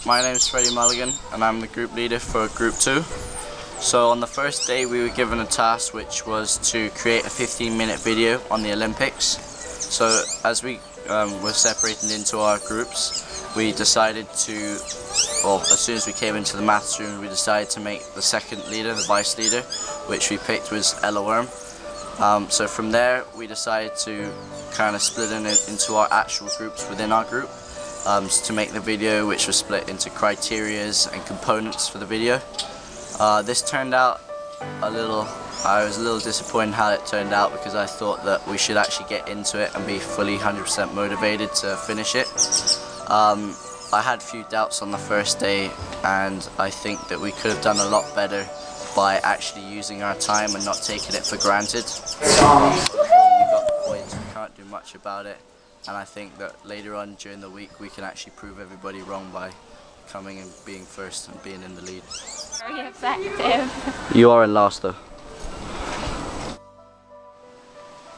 my name's Freddie Mulligan and I'm the group leader for Group 2. So on the first day we were given a task which was to create a 15-minute video on the Olympics. So as we were separated into our groups, we decided to, well, as soon as we came into the maths room, we decided to make the second leader, the vice leader, which we picked was Ella Worm. So from there we decided to kind of split into our actual groups within our group to make the video, which was split into criterias and components for the video. This turned out I was a little disappointed how it turned out, because I thought that we should actually get into it and be fully 100% motivated to finish it. I had a few doubts on the first day, and I think that we could have done a lot better by actually using our time and not taking it for granted. We got the points, we can't do much about it, and I think that later on during the week we can actually prove everybody wrong by coming and being first and being in the lead. Very effective. You are in last though.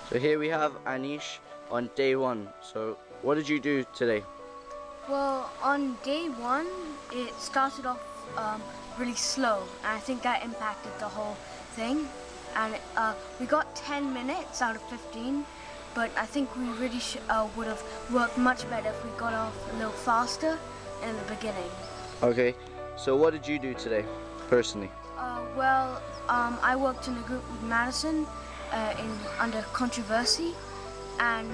So here we have Anish on day 1. So what did you do today? Well, on day 1 it started off really slow, and I think that impacted the whole thing. And we got 10 minutes out of 15, but I think we really would have worked much better if we got off a little faster in the beginning. Okay, so what did you do today, personally? Well, I worked in a group with Madison under controversy, and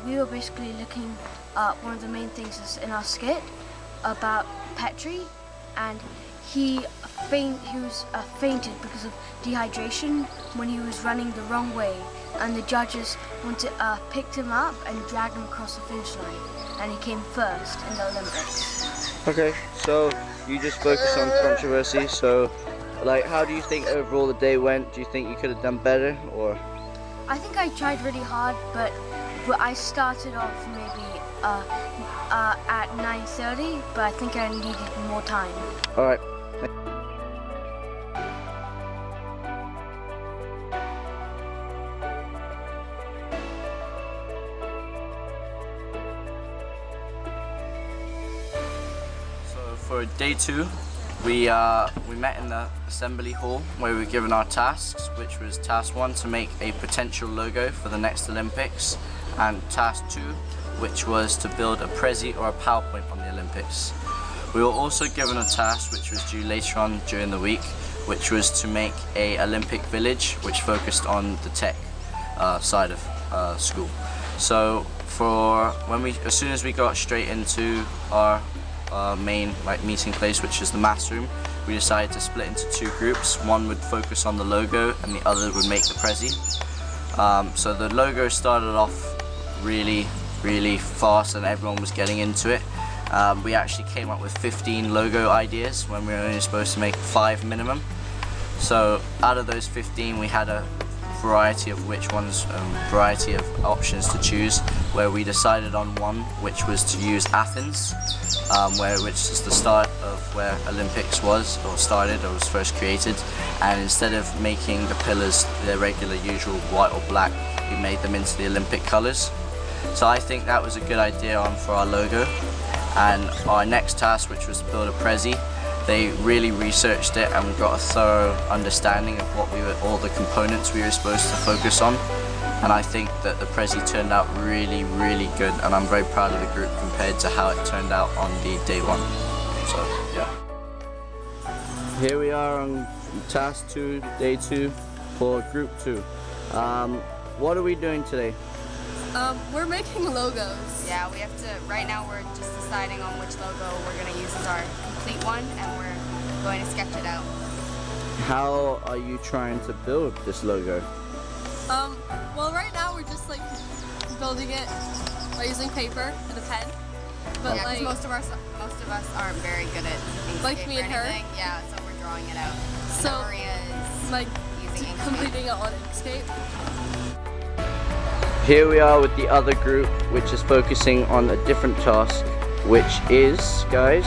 we were basically looking at one of the main things is in our skit about Petri, and he was fainted because of dehydration when he was running the wrong way, and the judges picked him up and dragged him across the finish line, and he came first in the Olympics. Okay, so you just focus on controversy. So, like, how do you think overall the day went? Do you think you could have done better, or? I think I tried really hard, but I started off maybe at 9:30, but I think I needed more time. All right. For day 2, we met in the assembly hall where we were given our tasks, which was task 1 to make a potential logo for the next Olympics, and task 2, which was to build a Prezi or a PowerPoint on the Olympics. We were also given a task which was due later on during the week, which was to make a Olympic village which focused on the tech side of school. So as soon as we got straight into our main meeting place, which is the maths room, we decided to split into 2 groups. One would focus on the logo and the other would make the Prezi. So the logo started off really fast and everyone was getting into it. We actually came up with 15 logo ideas when we were only supposed to make 5 minimum. So out of those 15 we had a variety of variety of options to choose, where we decided on one which was to use Athens, which is the start of where Olympics was first created, and instead of making the pillars the regular usual white or black, we made them into the Olympic colours. So I think that was a good idea for our logo. And our next task, which was to build a Prezi, they really researched it and we got a thorough understanding of all the components we were supposed to focus on. And I think that the Prezi turned out really good, and I'm very proud of the group compared to how it turned out on the day 1. So yeah. Here we are on task 2, day 2 for group 2. What are we doing today? We're making logos. Yeah, we have to, right now we're just deciding on which logo we're going to use as our complete one, and we're going to sketch it out. How are you trying to build this logo? Well, right now we're just building it by using paper and a pen. But yeah, most of us aren't very good at Inkscape me and her. Yeah, so we're drawing it out. So Maria is using Inkscape. Completing it on Inkscape. Here we are with the other group, which is focusing on a different task, which is, guys?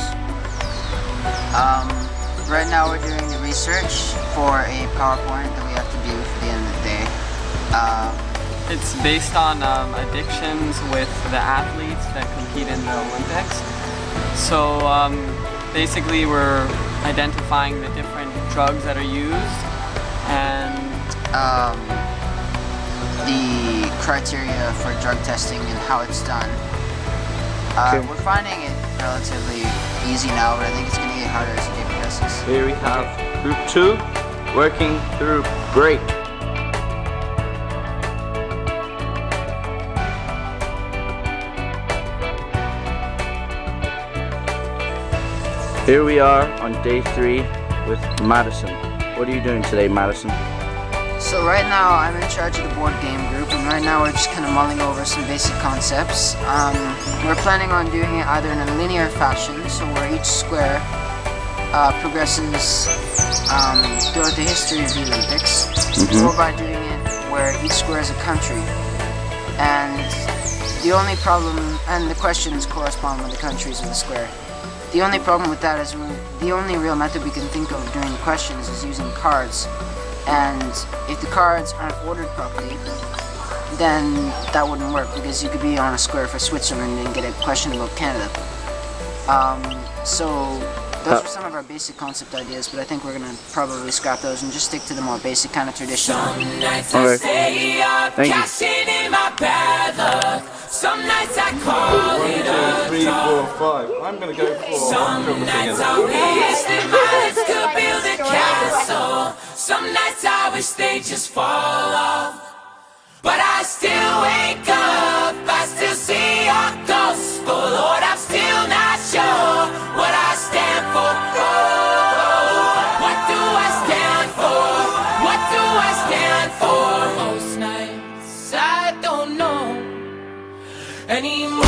Right now we're doing the research for a PowerPoint that we have to do for the end of the day. It's based on addictions with the athletes that compete in the Olympics. So basically we're identifying the different drugs that are used and the criteria for drug testing and how it's done. We're finding it relatively easy now, but I think it's going to get harder as the day progresses. Here we have group 2 working through break. Here we are on day 3 with Madison. What are you doing today, Madison? So right now I'm in charge of the board game group, and right now we're just kind of mulling over some basic concepts. We're planning on doing it either in a linear fashion, so where each square progresses throughout the history of the Olympics, or by doing it where each square is a country. And the only problem, and the questions correspond with the countries of the square. The only problem with that is the only real method we can think of doing the questions is using cards. And if the cards aren't ordered properly, then that wouldn't work, because you could be on a square for Switzerland and get a question about Canada. So those are some of our basic concept ideas, but I think we're going to probably scrap those and just stick to the more basic kind of traditional. Okay. Thank you. Some nights I call 1, 2, 3, 4, 5. I'm going to go for some nights I wish that my heads could build a castle. Some nights I wish they just fall off. But I still wake up, I still see your gospel. Lord, I'm still not sure what I stand for. What do I stand for? What do I stand for? Most nights I don't know anymore.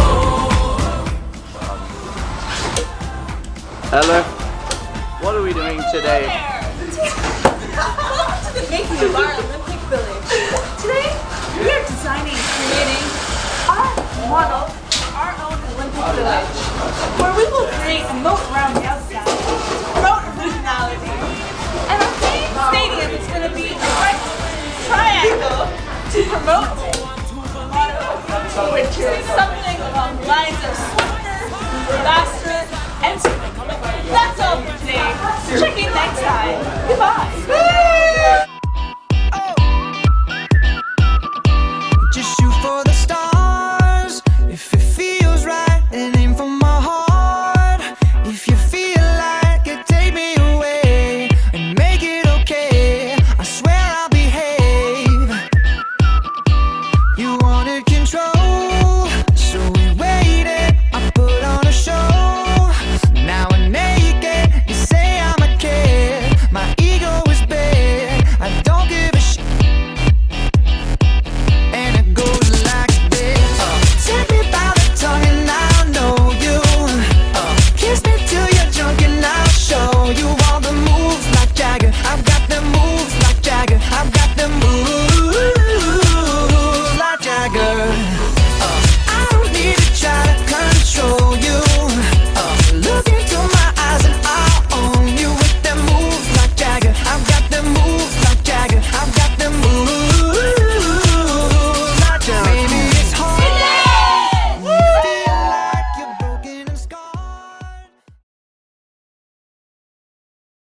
Ella, what are we doing today? Welcome to the making of our Olympic Village. Today, we are designing and creating our model for our own Olympic Village, where we will create a moat around the outside, promote originality, and our main stadium is going to be a right triangle to promote the motto, which is something along the lines of swifter, faster, and stronger. That's all for today. Check in next time. Goodbye.